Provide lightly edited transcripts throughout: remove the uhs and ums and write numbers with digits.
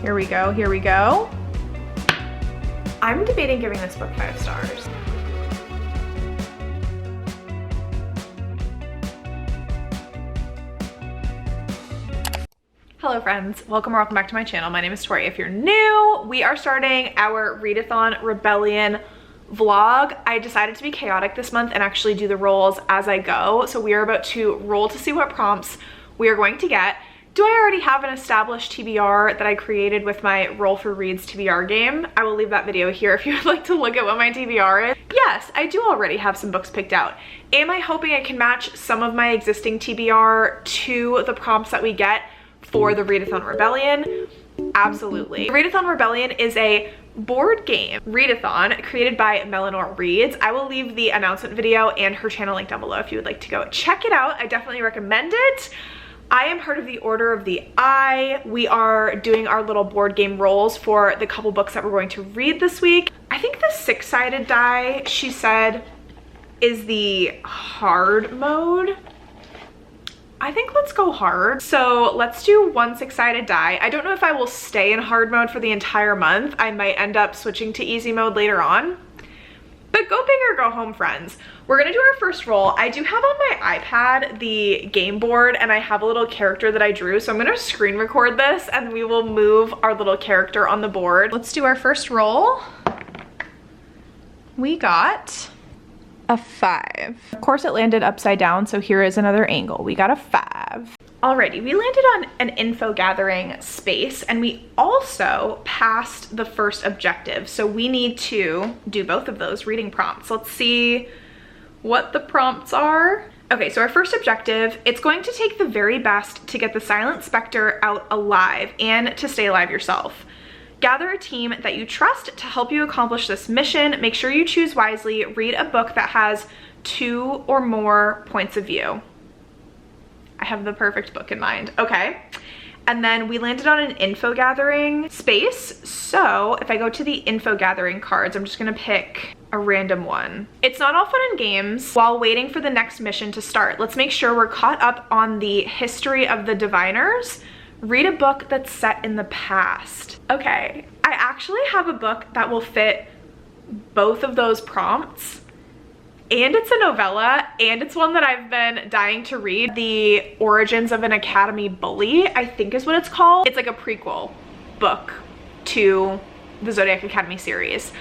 Here we go, here we go. I'm debating giving this book 5 stars. Hello friends, welcome or welcome back to my channel. My name is Tori. If you're new, we are starting our Readathon Rebellion vlog. I decided to be chaotic this month and actually do the rolls as I go. So we are about to roll to see what prompts we are going to get. Do I already have an established TBR that I created with my Roll for Reads TBR game? I will leave that video here if you would like to look at what my TBR is. Yes, I do already have some books picked out. Am I hoping I can match some of my existing TBR to the prompts that we get for the Readathon Rebellion? Absolutely. Readathon Rebellion is a board game readathon created by Melanor Reads. I will leave the announcement video and her channel link down below if you would like to go check it out. I definitely recommend it. I am part of the Order of the Eye. We are doing our little board game rolls for the couple books that we're going to read this week. I think the 6-sided die, she said, is the hard mode. I think let's go hard. So let's do 1 6-sided die. I don't know if I will stay in hard mode for the entire month. I might end up switching to easy mode later on. But go big or go home, friends. We're gonna do our first roll. I do have on my iPad the game board and I have a little character that I drew. So I'm gonna screen record this and we will move our little character on the board. Let's do our first roll. We got a 5. Of course it landed upside down, so here is another angle. We got a 5. Alrighty, we landed on an info gathering space and we also passed the first objective. So we need to do both of those reading prompts. Let's see what the prompts are. Okay, so our first objective, it's going to take the very best to get the silent specter out alive and to stay alive yourself. Gather a team that you trust to help you accomplish this mission. Make sure you choose wisely. Read a book that has 2 or more points of view. I have the perfect book in mind. Okay. And then we landed on an info gathering space. So if I go to the info gathering cards, I'm just gonna pick a random one. It's not all fun and games while waiting for the next mission to start. Let's make sure we're caught up on the history of the diviners. Read a book that's set in the past. Okay, I actually have a book that will fit both of those prompts. And it's a novella, and it's one that I've been dying to read. The Origins of an Academy Bully, I think is what it's called. It's like a prequel book to the Zodiac Academy series.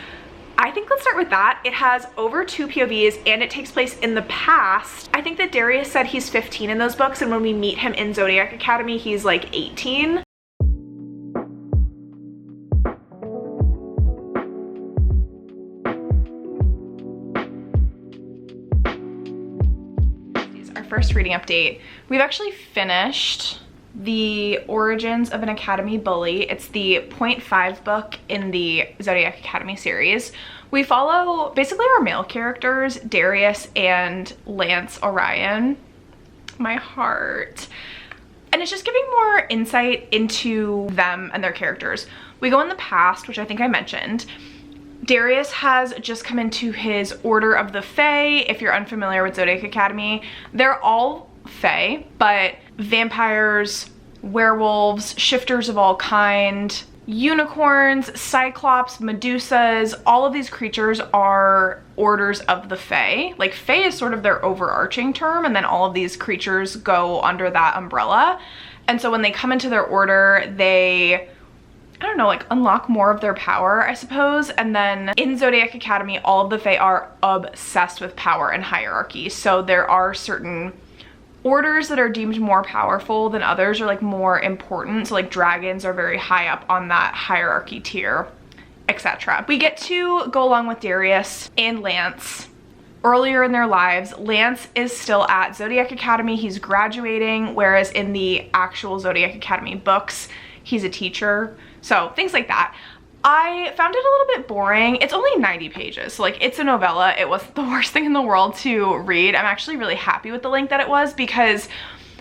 I think let's start with that. It has over 2 POVs and it takes place in the past. I think that Darius said he's 15 in those books, and when we meet him in Zodiac Academy, he's like 18. Our first reading update. We've actually finished the Origins of an Academy Bully. It's the 0.5 book in the Zodiac Academy series. We follow basically our male characters, Darius and Lance Orion. My heart. And it's just giving more insight into them and their characters. We go in the past, which I think I mentioned. Darius has just come into his Order of the Fae. If you're unfamiliar with Zodiac Academy, they're all Fae, but vampires, werewolves, shifters of all kind, unicorns, cyclops, medusas, all of these creatures are orders of the Fae. Like, Fae is sort of their overarching term, and then all of these creatures go under that umbrella. And so when they come into their order, they, I don't know, like unlock more of their power, I suppose. And then in Zodiac Academy, all of the Fae are obsessed with power and hierarchy. So there are certain orders that are deemed more powerful than others, or like more important. So like dragons are very high up on that hierarchy tier, etc. We get to go along with Darius and Lance earlier in their lives. Lance is still at Zodiac Academy. He's graduating, whereas in the actual Zodiac Academy books, he's a teacher. So things like that. I found it a little bit boring. It's only 90 pages, so like it's a novella. It wasn't the worst thing in the world to read. I'm actually really happy with the length that it was, because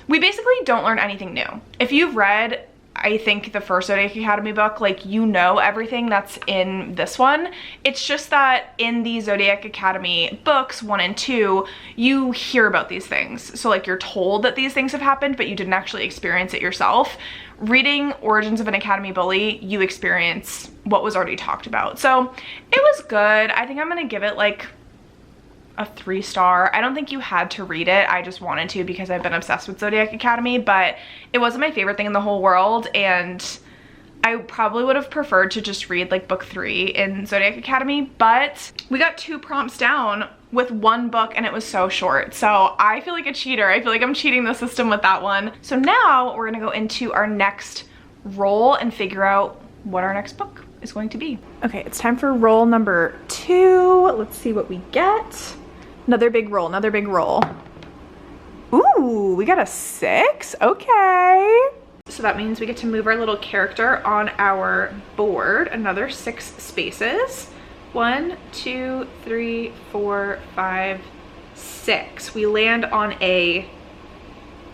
we basically don't learn anything new. If you've read I think the first Zodiac Academy book, like, you know everything that's in this one. It's just that in the Zodiac Academy books 1 and 2, you hear about these things. So like, you're told that these things have happened, but you didn't actually experience it yourself. Reading Origins of an Academy Bully, you experience what was already talked about. So it was good. I think I'm gonna give it like a 3-star. I don't think you had to read it. I just wanted to because I've been obsessed with Zodiac Academy, but it wasn't my favorite thing in the whole world, and I probably would have preferred to just read like book 3 in Zodiac Academy, but we got 2 prompts down with 1 book and it was so short. So I feel like a cheater. I feel like I'm cheating the system with that one. So now we're gonna go into our next roll and figure out what our next book is going to be. Okay, it's time for roll number 2. Let's see what we get. Another big roll, another big roll. Ooh, we got a 6, okay. So that means we get to move our little character on our board, another 6 spaces. 1, 2, 3, 4, 5, 6. We land on a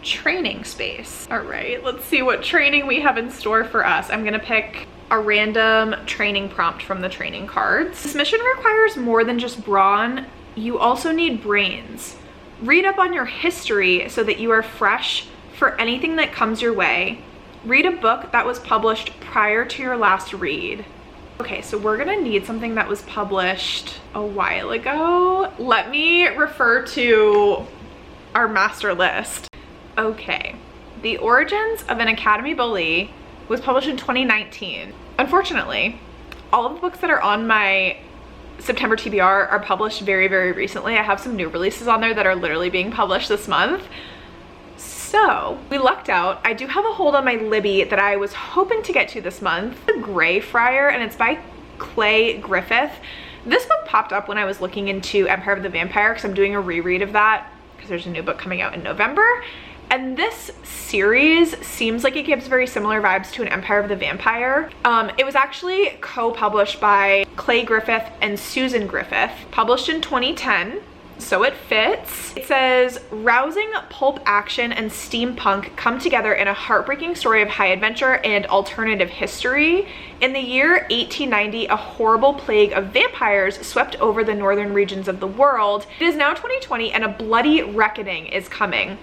training space. All right, let's see what training we have in store for us. I'm gonna pick a random training prompt from the training cards. This mission requires more than just brawn. You also need brains. Read up on your history so that you are fresh for anything that comes your way. Read a book that was published prior to your last read. Okay, so we're gonna need something that was published a while ago. Let me refer to our master list. Okay, The Origins of an Academy Bully was published in 2019. Unfortunately, all of the books that are on my September TBR are published very, very recently. I have some new releases on there that are literally being published this month. So we lucked out. I do have a hold on my Libby that I was hoping to get to this month. The Grey Friar, and it's by Clay Griffith. This book popped up when I was looking into Empire of the Vampire because I'm doing a reread of that because there's a new book coming out in November. And this series seems like it gives very similar vibes to an Empire of the Vampire. It was actually co-published by Clay Griffith and Susan Griffith, published in 2010, so it fits. It says, rousing pulp action and steampunk come together in a heartbreaking story of high adventure and alternative history. In the year 1890, a horrible plague of vampires swept over the northern regions of the world. It is now 2020 and a bloody reckoning is coming.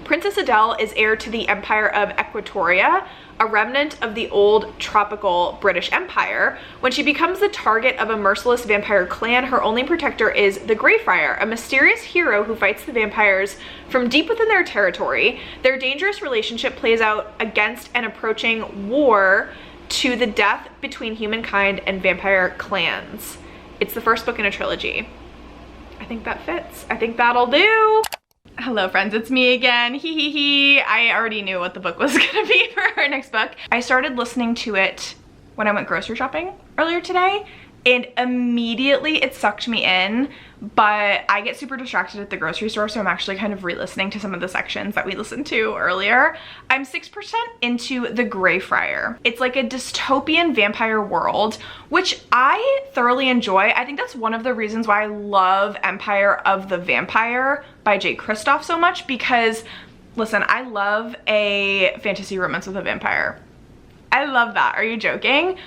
Princess Adele is heir to the Empire of Equatoria, a remnant of the old tropical British Empire. When she becomes the target of a merciless vampire clan, her only protector is the Grey Friar, a mysterious hero who fights the vampires from deep within their territory. Their dangerous relationship plays out against an approaching war to the death between humankind and vampire clans. It's the first book in a trilogy. I think that fits. I think that'll do. Hello friends, it's me again. Hee. I already knew what the book was gonna be for our next book. I started listening to it when I went grocery shopping earlier today, and immediately it sucked me in, but I get super distracted at the grocery store, so I'm actually kind of re-listening to some of the sections that we listened to earlier. I'm 6% into The Grey Friar. It's like a dystopian vampire world, which I thoroughly enjoy. I think that's one of the reasons why I love Empire of the Vampire by Jay Kristoff so much, because listen, I love a fantasy romance with a vampire. I love that. Are you joking?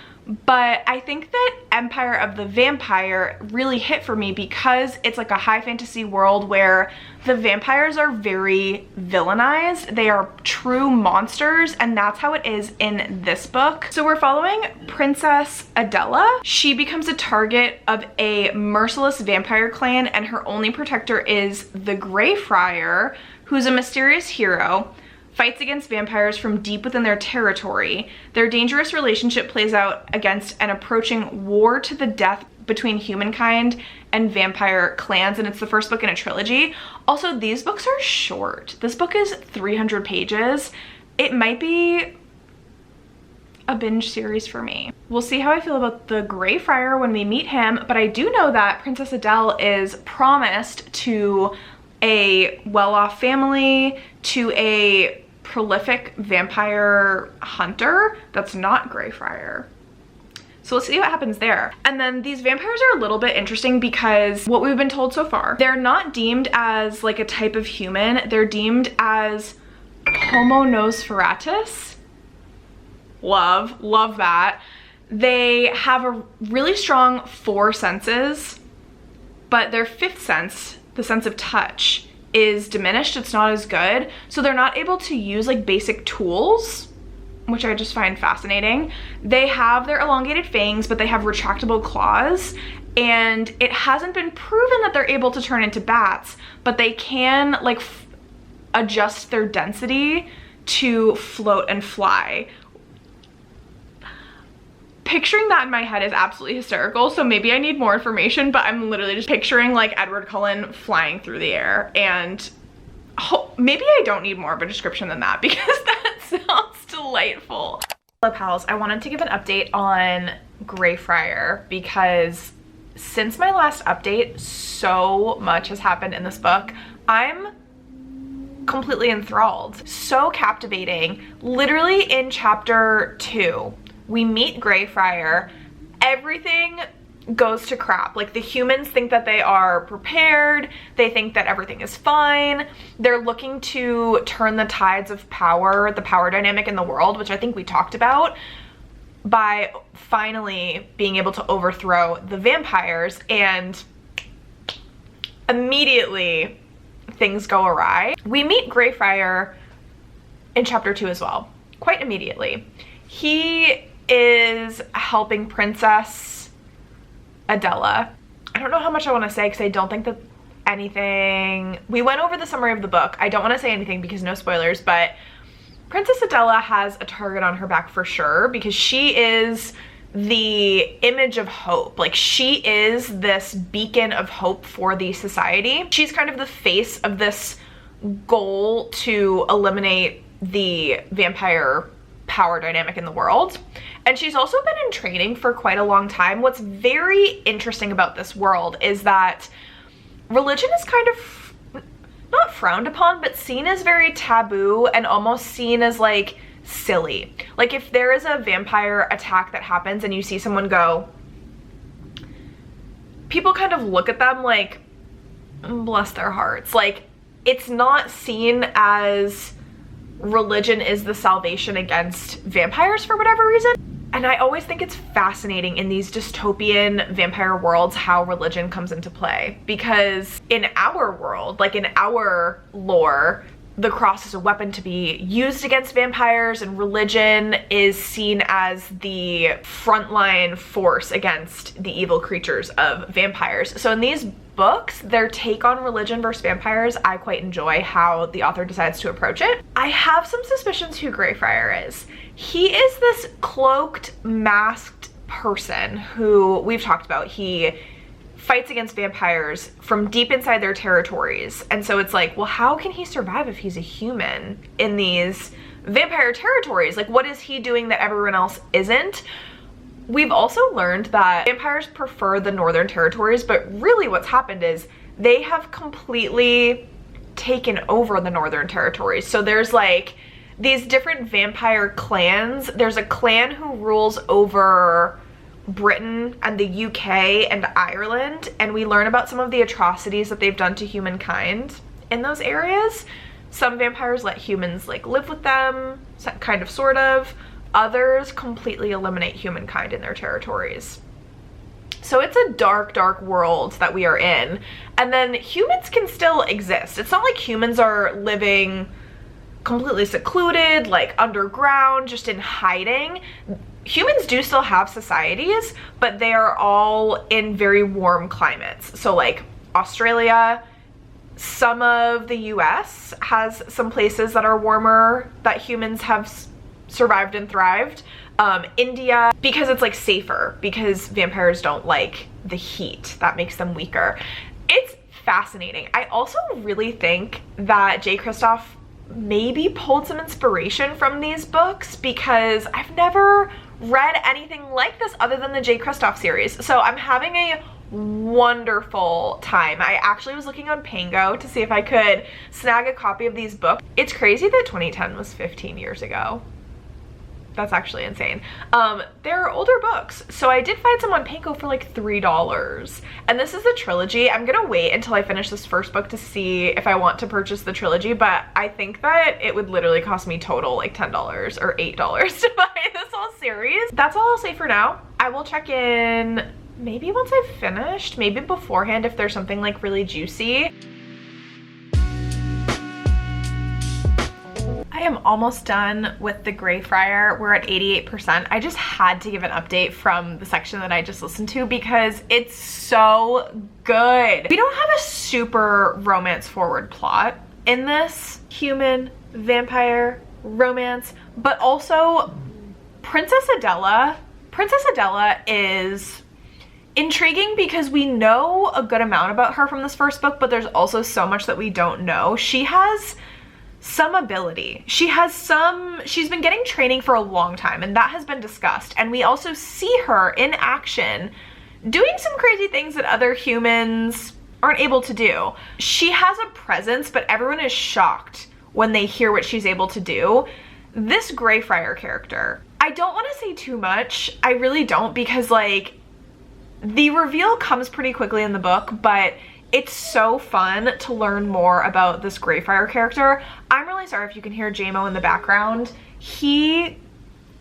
But I think that Empire of the Vampire really hit for me because it's like a high fantasy world where the vampires are very villainized. They are true monsters, and that's how it is in this book. So we're following Princess Adela. She becomes a target of a merciless vampire clan, and her only protector is the Grey Friar, who's a mysterious hero, fights against vampires from deep within their territory. Their dangerous relationship plays out against an approaching war to the death between humankind and vampire clans, and it's the first book in a trilogy. Also, these books are short. This book is 300 pages. It might be a binge series for me. We'll see how I feel about the Grey Friar when we meet him, but I do know that Princess Adele is promised to a well-off family, to a prolific vampire hunter that's not Grey Friar. So let's see what happens there. And then these vampires are a little bit interesting because what we've been told so far, they're not deemed as like a type of human, they're deemed as Homo nosferatus. love that. They have a really strong 4 senses, but their 5th sense, the sense of touch, is diminished. It's not as good. So they're not able to use like basic tools, which I just find fascinating. They have their elongated fangs, but they have retractable claws, and it hasn't been proven that they're able to turn into bats, but they can like adjust their density to float and fly. Picturing that in my head is absolutely hysterical, so maybe I need more information, but I'm literally just picturing like Edward Cullen flying through the air, and maybe I don't need more of a description than that because that sounds delightful. Hello pals, I wanted to give an update on Greyfriar because since my last update, so much has happened in this book. I'm completely enthralled. So captivating. Literally in chapter 2, we meet Greyfriar. Everything goes to crap. Like, the humans think that they are prepared. They think that everything is fine. They're looking to turn the tides of power, the power dynamic in the world, which I think we talked about, by finally being able to overthrow the vampires, and immediately things go awry. We meet Greyfriar in chapter 2 as well, quite immediately. He is helping Princess Adela. I don't know how much I want to say because I don't think that anything... We went over the summary of the book. I don't want to say anything because no spoilers, but Princess Adela has a target on her back for sure because she is the image of hope. Like, she is this beacon of hope for the society. She's kind of the face of this goal to eliminate the vampire power dynamic in the world. And she's also been in training for quite a long time. What's very interesting about this world is that religion is kind of not frowned upon, but seen as very taboo and almost seen as like silly. Like, if there is a vampire attack that happens and you see someone go, people kind of look at them like, bless their hearts. Like, it's not seen as religion is the salvation against vampires for whatever reason. And I always think it's fascinating in these dystopian vampire worlds how religion comes into play, because in our world, like in our lore, the cross is a weapon to be used against vampires, and religion is seen as the frontline force against the evil creatures of vampires. So in these books, their take on religion versus vampires, I quite enjoy how the author decides to approach it. I have some suspicions who Greyfriar is. He is this cloaked, masked person who we've talked about. He fights against vampires from deep inside their territories. And so it's like, well, how can he survive if he's a human in these vampire territories? Like, what is he doing that everyone else isn't? We've also learned that vampires prefer the northern territories, but really what's happened is they have completely taken over the northern territories. So there's like these different vampire clans. There's a clan who rules over Britain and the UK and Ireland, and we learn about some of the atrocities that they've done to humankind in those areas. Some vampires let humans like live with them, kind of, sort of. Others completely eliminate humankind in their territories. So it's a dark, dark world that we are in. And then humans can still exist. It's not like humans are living completely secluded, like underground, just in hiding. Humans do still have societies, but they are all in very warm climates. So like Australia, some of the US has some places that are warmer that humans have survived and thrived. India, because it's like safer, because vampires don't like the heat that makes them weaker. It's fascinating. I also really think that J. Kristoff maybe pulled some inspiration from these books, because I've never read anything like this other than the J. Kristoff series. So I'm having a wonderful time. I actually was looking on Pango to see if I could snag a copy of these books. It's crazy that 2010 was 15 years ago. That's actually insane. They're older books. So I did find some on Panko for like $3. And this is a trilogy. I'm gonna wait until I finish this first book to see if I want to purchase the trilogy, but I think that it would literally cost me total like $10 or $8 to buy this whole series. That's all I'll say for now. I will check in maybe once I've finished, maybe beforehand if there's something like really juicy. I am almost done with the Greyfriar. We're at 88%. I just had to give an update from the section that I just listened to because it's so good. We don't have a super romance forward plot in this human vampire romance, but also Princess Adela is intriguing because we know a good amount about her from this first book, but there's also so much that we don't know. She has some ability. She's been getting training for a long time, and that has been discussed. And we also see her in action doing some crazy things that other humans aren't able to do. She has a presence, but everyone is shocked when they hear what she's able to do. This Greyfriar character, I don't want to say too much. I really don't, because like the reveal comes pretty quickly in the book, but it's so fun to learn more about this Greyfriar character. I'm really sorry if you can hear JMO in the background. He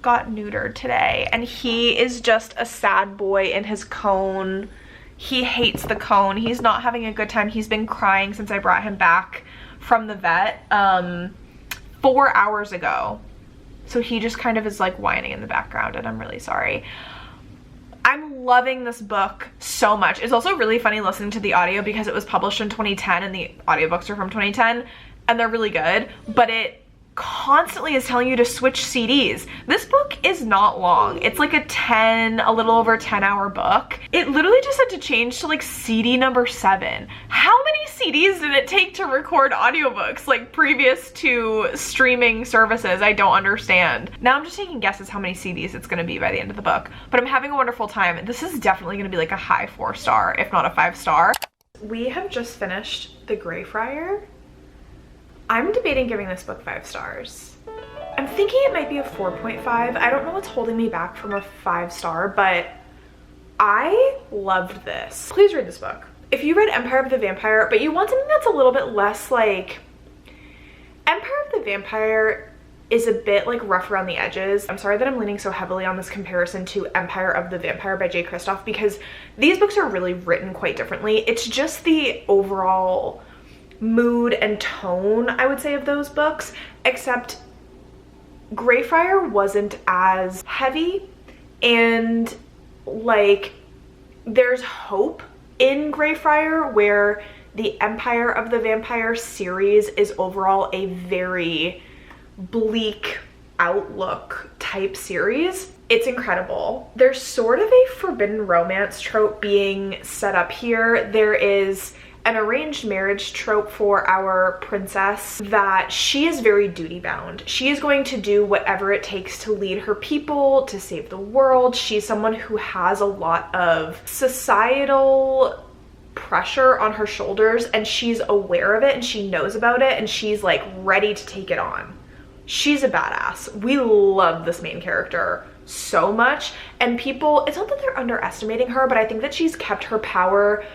got neutered today, and he is just a sad boy in his cone. He hates the cone. He's not having a good time. He's been crying since I brought him back from the vet 4 hours ago. So he just kind of is like whining in the background, and I'm really sorry. I'm loving this book so much. It's also really funny listening to the audio because it was published in 2010 and the audiobooks are from 2010 and they're really good, but it constantly is telling you to switch CDs. This book is not long. It's like a little over 10-hour book. It literally just had to change to like CD number 7. How many CDs did it take to record audiobooks like previous to streaming services? I don't understand. Now I'm just taking guesses how many CDs it's gonna be by the end of the book, but I'm having a wonderful time. This is definitely gonna be like a high 4-star, if not a 5-star. We have just finished the Greyfriar. I'm debating giving this book 5 stars. I'm thinking it might be a 4.5. I don't know what's holding me back from a 5-star, but I loved this. Please read this book. If you read Empire of the Vampire, but you want something that's a little bit less like... Empire of the Vampire is a bit like rough around the edges. I'm sorry that I'm leaning so heavily on this comparison to Empire of the Vampire by J. Kristoff because these books are really written quite differently. It's just the overall mood and tone, I would say, of those books, except Greyfriar wasn't as heavy, and like there's hope in Greyfriar, where the Empire of the Vampire series is overall a very bleak outlook type series. It's incredible. There's sort of a forbidden romance trope being set up here. There is an arranged marriage trope for our princess that she is very duty bound. She is going to do whatever it takes to lead her people, to save the world. She's someone who has a lot of societal pressure on her shoulders, and she's aware of it and she knows about it, and she's like ready to take it on. She's a badass. We love this main character so much, and people, it's not that they're underestimating her, but I think that she's kept her power.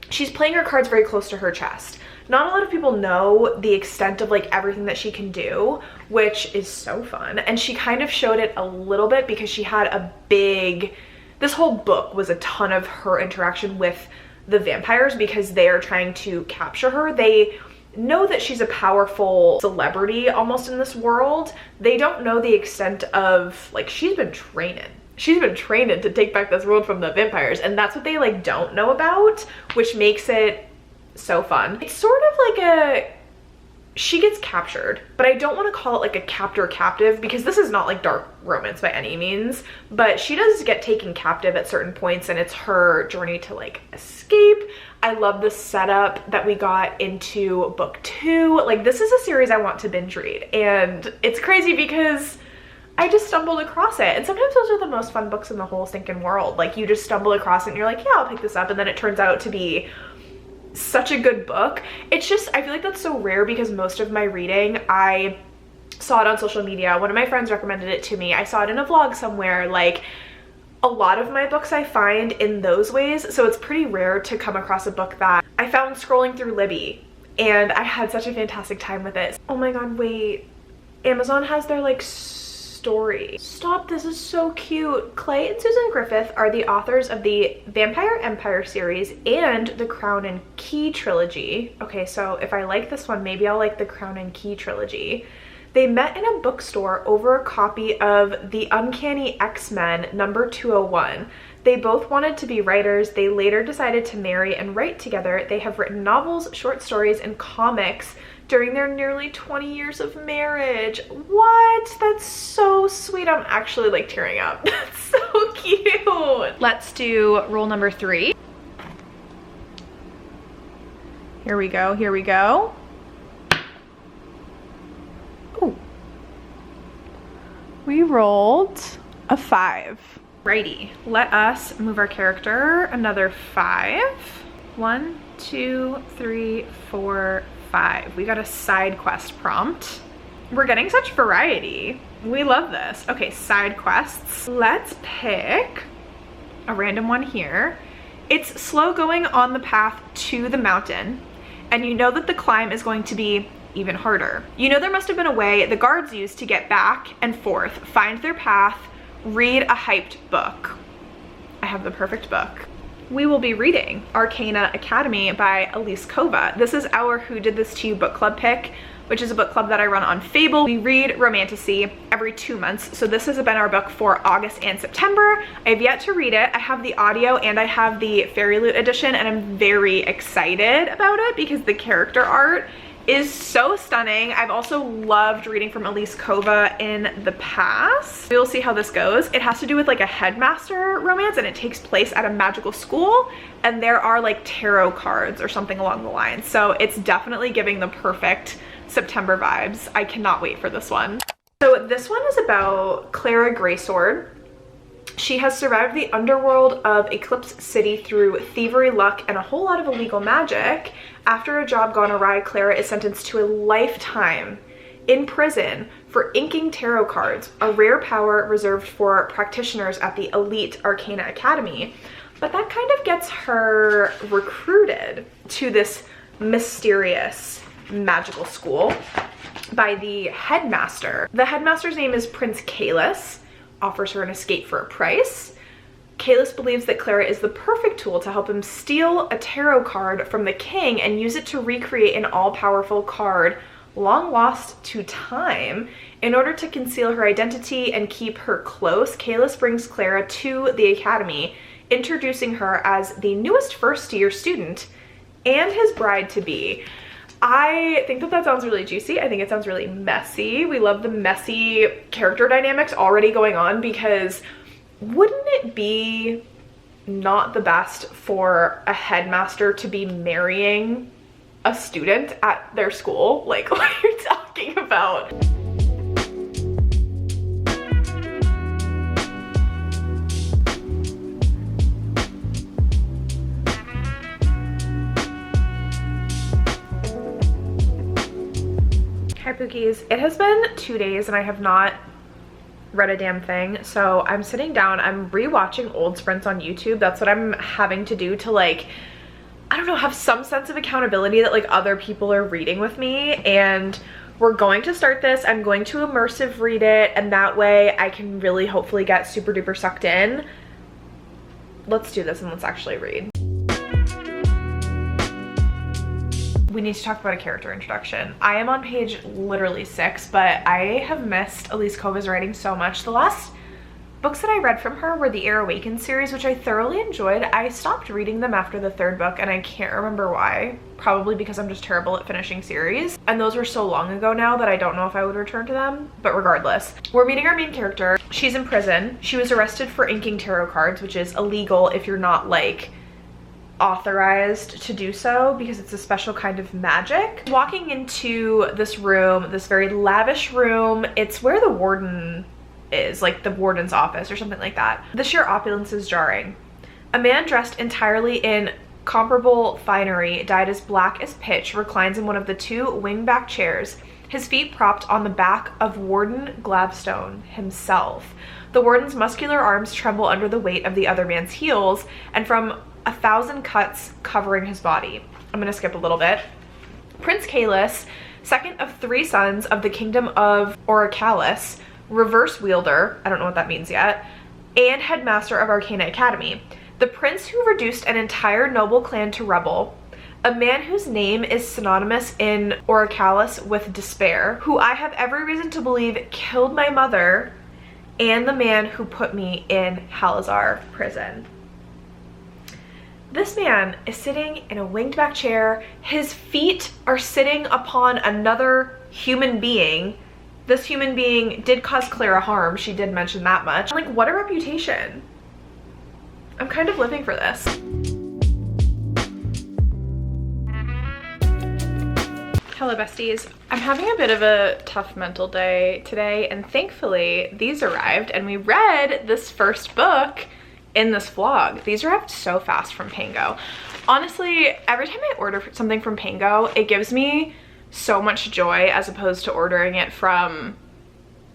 She's playing her cards very close to her chest. Not a lot of people know the extent of like everything that she can do, which is so fun. And she kind of showed it a little bit because she had a big, this whole book was a ton of her interaction with the vampires because they are trying to capture her. They know that she's a powerful celebrity almost in this world. They don't know the extent of, like, she's been training to take back this world from the vampires, and that's what they like don't know about, which makes it so fun. It's sort of like she gets captured, but I don't want to call it like a captor captive because this is not like dark romance by any means, but she does get taken captive at certain points, and it's her journey to like escape. I love the setup that we got into book 2. Like, this is a series I want to binge read, and it's crazy because I just stumbled across it. And sometimes those are the most fun books in the whole stinking world. Like, you just stumble across it and you're like, yeah, I'll pick this up. And then it turns out to be such a good book. It's just, I feel like that's so rare because most of my reading, I saw it on social media. One of my friends recommended it to me. I saw it in a vlog somewhere. Like, a lot of my books I find in those ways, so it's pretty rare to come across a book that I found scrolling through Libby, and I had such a fantastic time with it. Oh my god, wait. Amazon has their like story. Stop, this is so cute. Clay and Susan Griffith are the authors of the Vampire Empire series and the Crown and Key trilogy. Okay, so if I like this one, maybe I'll like the Crown and Key trilogy. They met in a bookstore over a copy of The Uncanny X-Men number 201. They both wanted to be writers. They later decided to marry and write together. They have written novels, short stories, and comics during their nearly 20 years of marriage. What? That's so sweet. I'm actually like tearing up. That's so cute. Let's do rule number 3. Here we go, here we go. Ooh. We rolled a 5. Righty, let us move our character another 5. 1, 2, 3, 4, 5. We got a side quest prompt. We're getting such variety. We love this. Okay, side quests. Let's pick a random one here. It's slow going on the path to the mountain, and you know that the climb is going to be even harder. You know there must have been a way the guards used to get back and forth, find their path, read a hyped book. I have the perfect book. We will be reading Arcana Academy by Elise Kova. This is our Who Did This To You book club pick, which is a book club that I run on Fable. We read romantasy every 2 months, so this has been our book for August and September. I have yet to read it. I have the audio and I have the Fairy Loot edition, and I'm very excited about it because the character art is so stunning. I've also loved reading from Elise Kova in the past. We will see how this goes. It has to do with like a headmaster romance, and it takes place at a magical school, and there are like tarot cards or something along the line. So it's definitely giving the perfect September vibes. I cannot wait for this one. So this one is about Clara Greysword. She has survived the underworld of Eclipse City through thievery, luck, and a whole lot of illegal magic. After a job gone awry, Clara is sentenced to a lifetime in prison for inking tarot cards, a rare power reserved for practitioners at the elite Arcana Academy. But that kind of gets her recruited to this mysterious magical school by the headmaster. The headmaster's name is Prince Kalis, offers her an escape for a price. Kalis believes that Clara is the perfect tool to help him steal a tarot card from the king and use it to recreate an all-powerful card long lost to time. In order to conceal her identity and keep her close, Kalis brings Clara to the academy, introducing her as the newest first-year student and his bride-to-be. I think that sounds really juicy. I think it sounds really messy. We love the messy character dynamics already going on, because wouldn't it be not the best for a headmaster to be marrying a student at their school? Like, what are you talking about? Hi Pookies. It has been 2 days and I have not read a damn thing, so I'm sitting down, I'm rewatching old sprints on YouTube. That's what I'm having to do to, like, I don't know, have some sense of accountability that like other people are reading with me. And we're going to start this. I'm going to immersive read it, and that way I can really hopefully get super duper sucked in. Let's do this and let's actually read. We need to talk about a character introduction. I am on page literally 6, but I have missed Elise Kova's writing so much. The last books that I read from her were the Air Awakens series, which I thoroughly enjoyed. I stopped reading them after the 3rd book, and I can't remember why. Probably because I'm just terrible at finishing series. And those were so long ago now that I don't know if I would return to them. But regardless, we're meeting our main character. She's in prison. She was arrested for inking tarot cards, which is illegal if you're not like authorized to do so, because it's a special kind of magic. Walking into this room, this very lavish room, it's where the warden is, like the warden's office or something like that. The sheer opulence is jarring. A man dressed entirely in comparable finery, dyed as black as pitch, reclines in one of the 2 wing-back chairs. his feet propped on the back of Warden Glavestone himself. The warden's muscular arms tremble under the weight of the other man's heels and from 1,000 cuts covering his body. I'm gonna skip a little bit. Prince Caelus, second of 3 sons of the kingdom of Oracalis, reverse wielder, I don't know what that means yet, and headmaster of Arcana Academy. The prince who reduced an entire noble clan to rubble, a man whose name is synonymous in Oracalis with despair, who I have every reason to believe killed my mother, and the man who put me in Halazar prison. This man is sitting in a winged back chair. His feet are sitting upon another human being. This human being did cause Clara harm. She did mention that much. Like, what a reputation. I'm kind of living for this. Hello besties. I'm having a bit of a tough mental day today, and thankfully these arrived and we read this first book in this vlog. These arrived so fast from Pango. Honestly, every time I order something from Pango, it gives me so much joy as opposed to ordering it from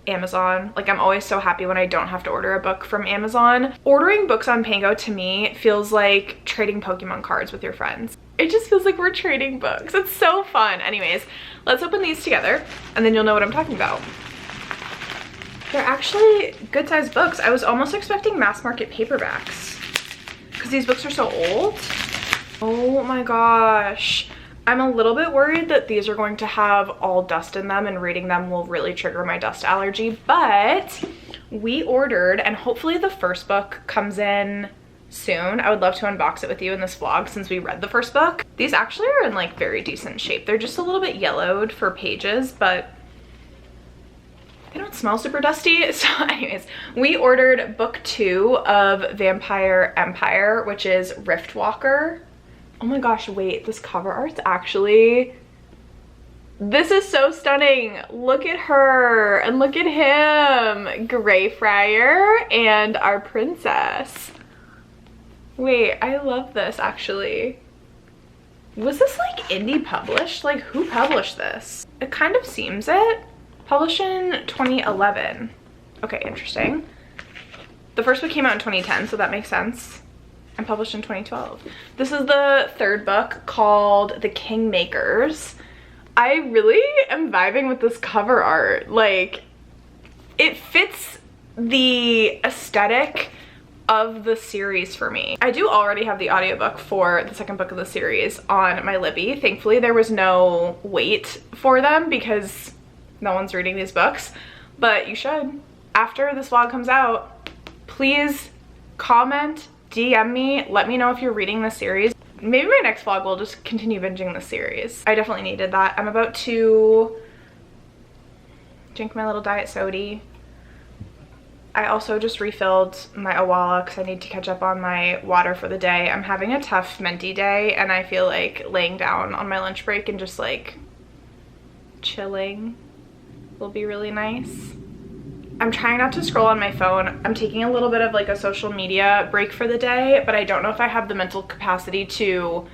Amazon. Like, I'm always so happy when I don't have to order a book from Amazon. Ordering books on Pango to me feels like trading Pokemon cards with your friends. It just feels like we're trading books. It's so fun. Anyways, let's open these together and then you'll know what I'm talking about. They're actually good sized books. I was almost expecting mass market paperbacks because these books are so old. Oh my gosh. I'm a little bit worried that these are going to have all dust in them and reading them will really trigger my dust allergy, but we ordered and hopefully the first book comes in soon. I would love to unbox it with you in this vlog since we read the first book. These actually are in like very decent shape. They're just a little bit yellowed for pages, but they don't smell super dusty. So anyways, we ordered book 2 of Vampire Empire, which is Riftwalker. Oh my gosh, wait, this cover art's actually, this is so stunning. Look at her and look at him. Greyfriar and our princess. Wait, I love this actually. Was this like indie published? Like, who published this? It kind of seems it. Published in 2011. Okay, interesting. The first book came out in 2010, so that makes sense. And published in 2012. This is the third book called The Kingmakers. I really am vibing with this cover art. Like, it fits the aesthetic of the series for me. I do already have the audiobook for the second book of the series on my Libby. Thankfully there was no wait for them because no one's reading these books, but you should. After this vlog comes out, please comment, DM me, let me know if you're reading this series. Maybe my next vlog will just continue binging the series. I definitely needed that. I'm about to drink my little diet soda. I also just refilled my Awala because I need to catch up on my water for the day. I'm having a tough menti day and I feel like laying down on my lunch break and just like chilling will be really nice. I'm trying not to scroll on my phone. I'm taking a little bit of like a social media break for the day, but I don't know if I have the mental capacity to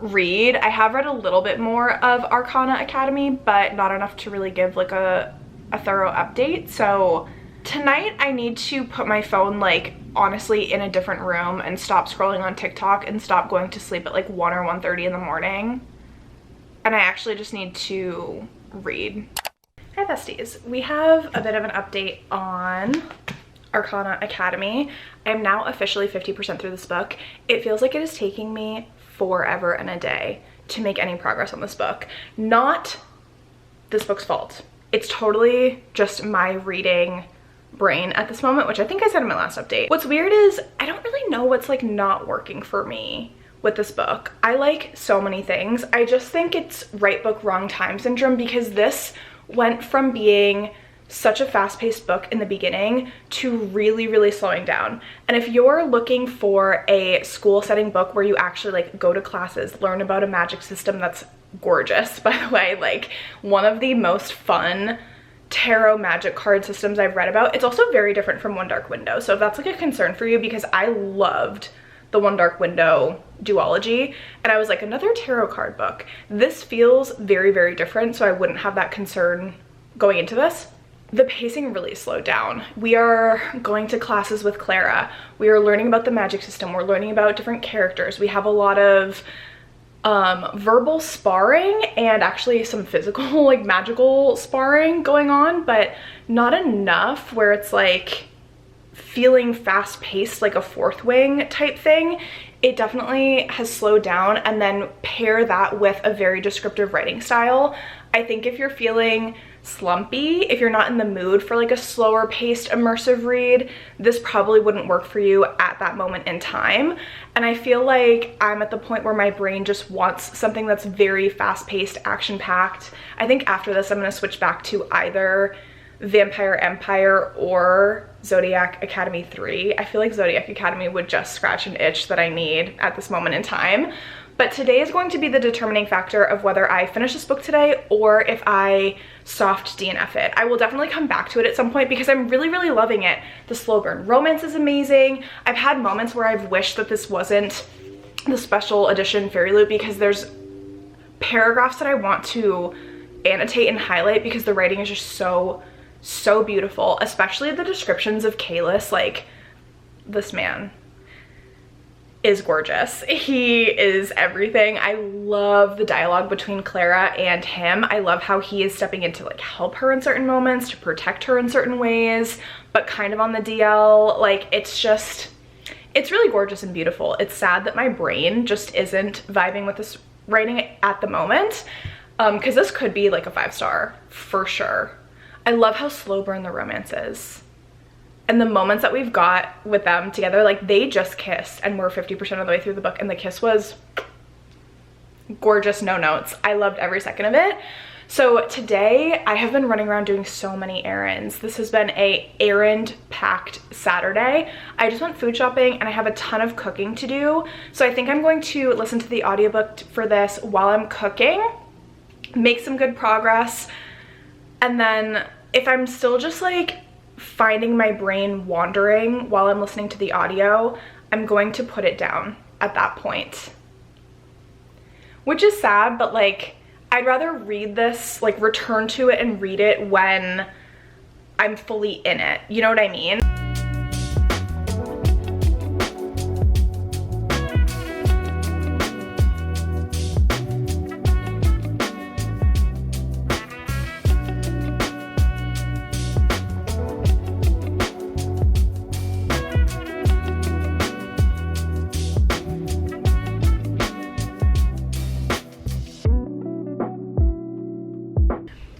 read. I have read a little bit more of Arcana Academy, but not enough to really give like a thorough update. So tonight I need to put my phone like honestly in a different room and stop scrolling on TikTok and stop going to sleep at like 1 or 1:30 in the morning. And I actually just need to read. Hi besties, we have a bit of an update on Arcana Academy. I am now officially 50% through this book. It feels like it is taking me forever and a day to make any progress on this book. Not this book's fault. It's totally just my reading brain at this moment, which I think I said in my last update. What's weird is I don't really know what's like not working for me with this book. I like so many things. I just think it's right book, wrong time syndrome because this went from being such a fast-paced book in the beginning to really slowing down. And if you're looking for a school setting book where you actually like go to classes, learn about a magic system that's gorgeous, by the way, like one of the most fun tarot magic card systems I've read about. It's also very different from One Dark Window. So if that's like a concern for you, because I loved the One Dark Window duology, and I was like, another tarot card book. This feels very, very different, so I wouldn't have that concern going into this. The pacing really slowed down. We are going to classes with Clara. We are learning about the magic system. We're learning about different characters. We have a lot of verbal sparring and actually some physical, like magical sparring going on, but not enough where it's like feeling fast paced like a Fourth Wing type thing. It definitely has slowed down, and then pair that with a very descriptive writing style. I think if you're feeling slumpy, if you're not in the mood for like a slower paced immersive read, this probably wouldn't work for you at that moment in time. And I feel like I'm at the point where my brain just wants something that's very fast paced, action packed. I think after this I'm going to switch back to either Vampire Empire or Zodiac Academy 3. I feel like Zodiac Academy would just scratch an itch that I need at this moment in time. But today is going to be the determining factor of whether I finish this book today or if I soft DNF it. I will definitely come back to it at some point because I'm really, really loving it. The slow burn romance is amazing. I've had moments where I've wished that this wasn't the special edition Fairy Loot because there's paragraphs that I want to annotate and highlight because the writing is just so beautiful, especially the descriptions of Kalis. Like, this man is gorgeous. He is everything. I love the dialogue between Clara and him. I love how he is stepping in to like help her in certain moments, to protect her in certain ways, but kind of on the DL. Like, it's really gorgeous and beautiful. It's sad that my brain just isn't vibing with this writing at the moment, because this could be like a 5-star for sure. I love how slow burn the romance is. And the moments that we've got with them together, like they just kissed and we're 50% of the way through the book and the kiss was gorgeous, no notes. I loved every second of it. So today I have been running around doing so many errands. This has been a errand packed Saturday. I just went food shopping and I have a ton of cooking to do. So I think I'm going to listen to the audiobook for this while I'm cooking, make some good progress. And then if I'm still just like finding my brain wandering while I'm listening to the audio, I'm going to put it down at that point. Which is sad, but like I'd rather read this, like return to it and read it when I'm fully in it. You know what I mean?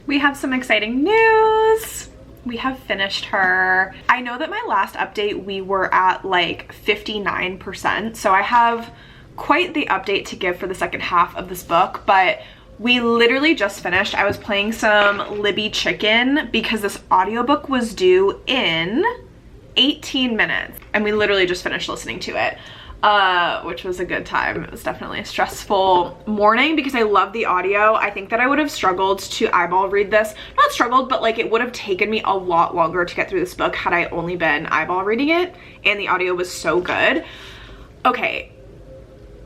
We have some exciting news. We have finished her. I know that my last update we were at like 59%, so I have quite the update to give for the second half of this book, but we literally just finished. I was playing some Libby Chicken because this audiobook was due in 18 minutes and we literally just finished listening to it. Which was a good time. It was definitely a stressful morning because I love the audio. I think that I would have struggled to eyeball read this. Not struggled, but like it would have taken me a lot longer to get through this book had I only been eyeball reading it, and the audio was so good. Okay,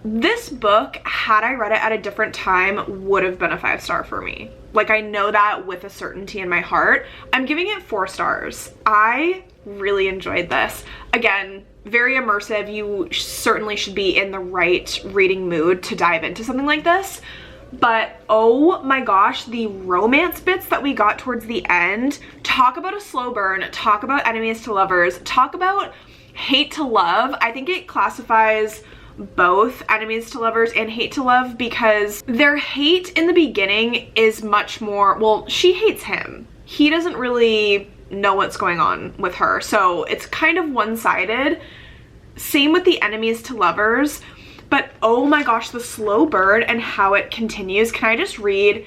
this book, had I read it at a different time, would have been a 5-star for me. Like, I know that with a certainty in my heart. I'm giving it 4 stars. I really enjoyed this. Again, very immersive. You certainly should be in the right reading mood to dive into something like this. But oh my gosh, the romance bits that we got towards the end, talk about a slow burn, talk about enemies to lovers, talk about hate to love. I think it classifies both enemies to lovers and hate to love because their hate in the beginning is much more, well, she hates him. He doesn't really know what's going on with her, so it's kind of one-sided. Same with the enemies to lovers, but oh my gosh, the slow burn and how it continues. Can I just read?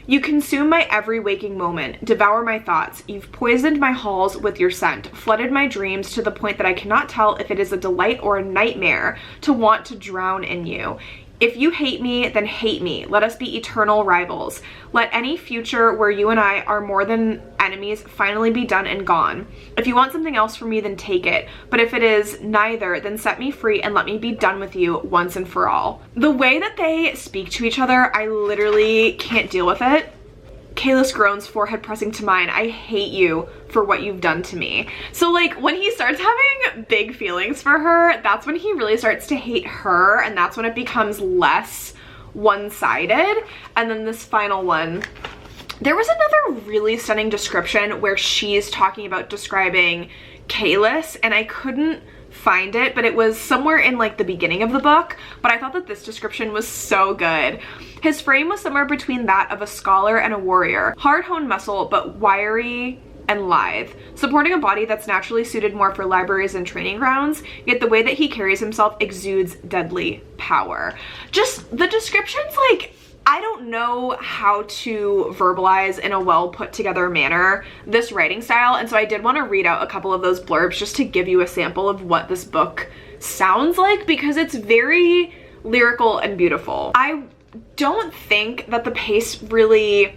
You consume my every waking moment, devour my thoughts. You've poisoned my halls with your scent, flooded my dreams to the point that I cannot tell if it is a delight or a nightmare to want to drown in you. If you hate me, then hate me. Let us be eternal rivals. Let any future where you and I are more than enemies finally be done and gone. If you want something else from me, then take it. But if it is neither, then set me free and let me be done with you once and for all. The way that they speak to each other, I literally can't deal with it. Kalis groans, forehead pressing to mine. I hate you for what you've done to me. So like when he starts having big feelings for her, that's when he really starts to hate her, and that's when it becomes less one-sided. And then this final one, there was another really stunning description where she's talking about describing Kalis, and I couldn't find it, but it was somewhere in like the beginning of the book, but I thought that this description was so good. His frame was somewhere between that of a scholar and a warrior, hard-honed muscle but wiry and lithe, supporting a body that's naturally suited more for libraries and training grounds, yet the way that he carries himself exudes deadly power. Just the description's like, I don't know how to verbalize in a well put together manner this writing style, and so I did want to read out a couple of those blurbs just to give you a sample of what this book sounds like, because it's very lyrical and beautiful. I don't think that the pace really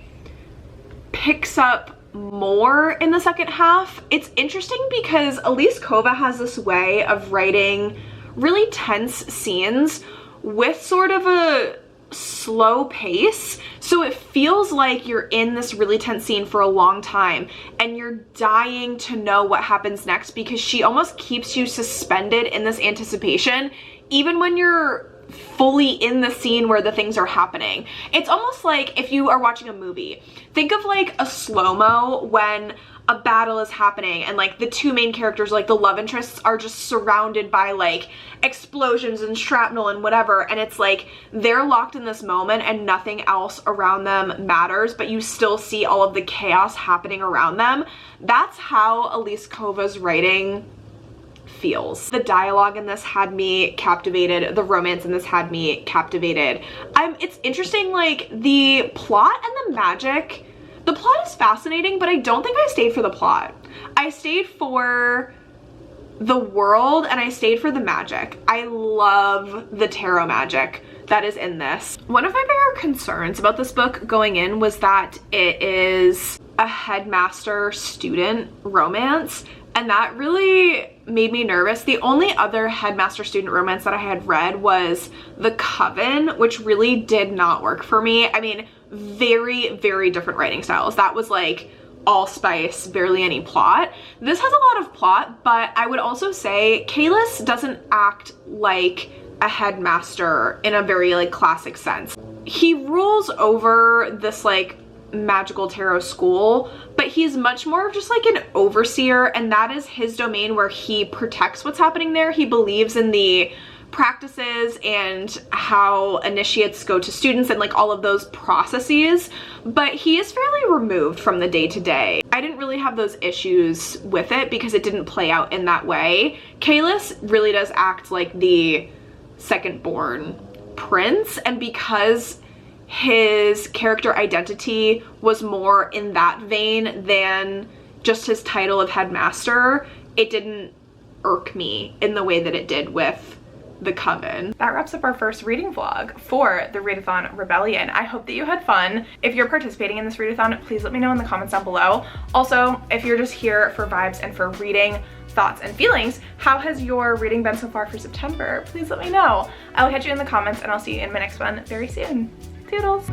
picks up more in the second half. It's interesting because Elise Kova has this way of writing really tense scenes with sort of a slow pace, so it feels like you're in this really tense scene for a long time and you're dying to know what happens next, because she almost keeps you suspended in this anticipation even when you're fully in the scene where the things are happening. It's almost like if you are watching a movie, think of like a slow-mo when a battle is happening and like the two main characters, like the love interests, are just surrounded by like explosions and shrapnel and whatever, and it's like they're locked in this moment and nothing else around them matters, but you still see all of the chaos happening around them. That's how Elise Kova's writing feels. The dialogue in this had me captivated. The romance in this had me captivated. It's interesting, like the plot and the magic. The plot is fascinating, but I don't think I stayed for the plot. I stayed for the world and I stayed for the magic. I love the tarot magic that is in this. One of my bigger concerns about this book going in was that it is a headmaster-student romance, and that really made me nervous. The only other headmaster-student romance that I had read was The Coven, which really did not work for me. I mean, very, very different writing styles. That was like all spice, barely any plot. This has a lot of plot, but I would also say Kalis doesn't act like a headmaster in a very like classic sense. He rules over this like magical tarot school, but he's much more of just like an overseer, and that is his domain where he protects what's happening there. He believes in the practices and how initiates go to students and like all of those processes, but he is fairly removed from the day-to-day. I didn't really have those issues with it because it didn't play out in that way. Kalis really does act like the second-born prince, and because his character identity was more in that vein than just his title of headmaster, it didn't irk me in the way that it did with The Coven. That wraps up our first reading vlog for the Readathon Rebellion. I hope that you had fun. If you're participating in this readathon, please let me know in the comments down below. Also, if you're just here for vibes and for reading thoughts and feelings, how has your reading been so far for September? Please let me know. I'll catch you in the comments, and I'll see you in my next one very soon. Toodles!